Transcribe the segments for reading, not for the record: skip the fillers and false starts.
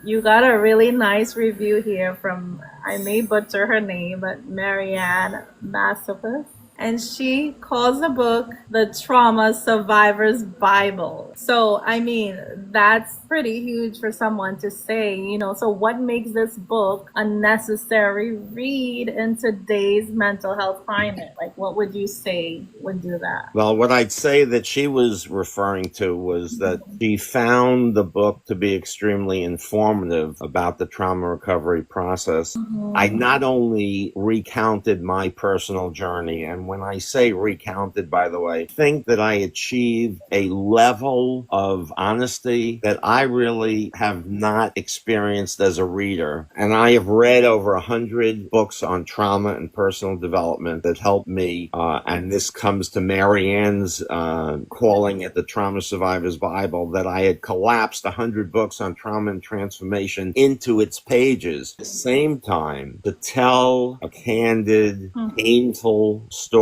You got a really nice review here from, I may butcher her name, but Marianne Massopus. And she calls the book the Trauma Survivor's Bible. So, I mean, that's pretty huge for someone to say, So, what makes this book a necessary read in today's mental health climate? Like, what would you say would do that? Well, what I'd say that she was referring to was that she found the book to be extremely informative about the trauma recovery process. I not only recounted my personal journey, and when I say recounted, by the way, I think that I achieved a level of honesty that I really have not experienced as a reader. And I have read over 100 books on trauma and personal development that helped me, and this comes to Marianne's calling it the Trauma Survivor's Bible, that I had collapsed 100 books on trauma and transformation into its pages. At the same time, to tell a candid, painful story.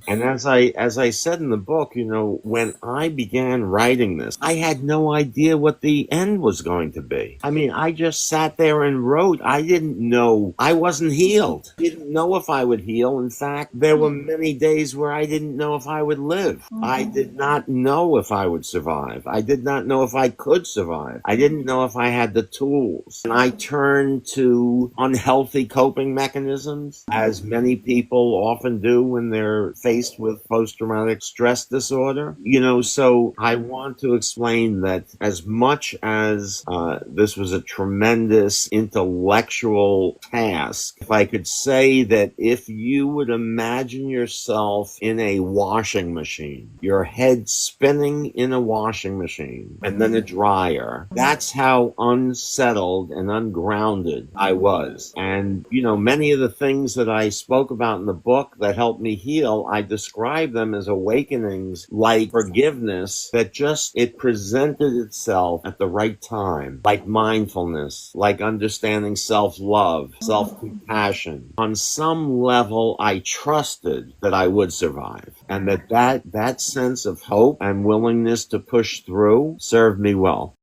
And as I said in the book, when I began writing this, I had no idea what the end was going to be. I mean, I just sat there and wrote. I didn't know. I wasn't healed. I didn't know if I would heal. In fact, there were many days where I didn't know if I would live. I did not know if I would survive. I did not know if I could survive. I didn't know if I had the tools. And I turned to unhealthy coping mechanisms, as many people often do when they're faced with post-traumatic stress disorder. So I want to explain that as much as this was a tremendous intellectual task, if I could say that if you would imagine yourself in a washing machine, your head spinning in a washing machine, and then a dryer, that's how unsettled and ungrounded I was. And, many of the things that I spoke about in the book that helped me heal, I describe them as awakenings like forgiveness that it presented itself at the right time, like mindfulness, like understanding self-love, self-compassion. On some level, I trusted that I would survive, and that sense of hope and willingness to push through served me well.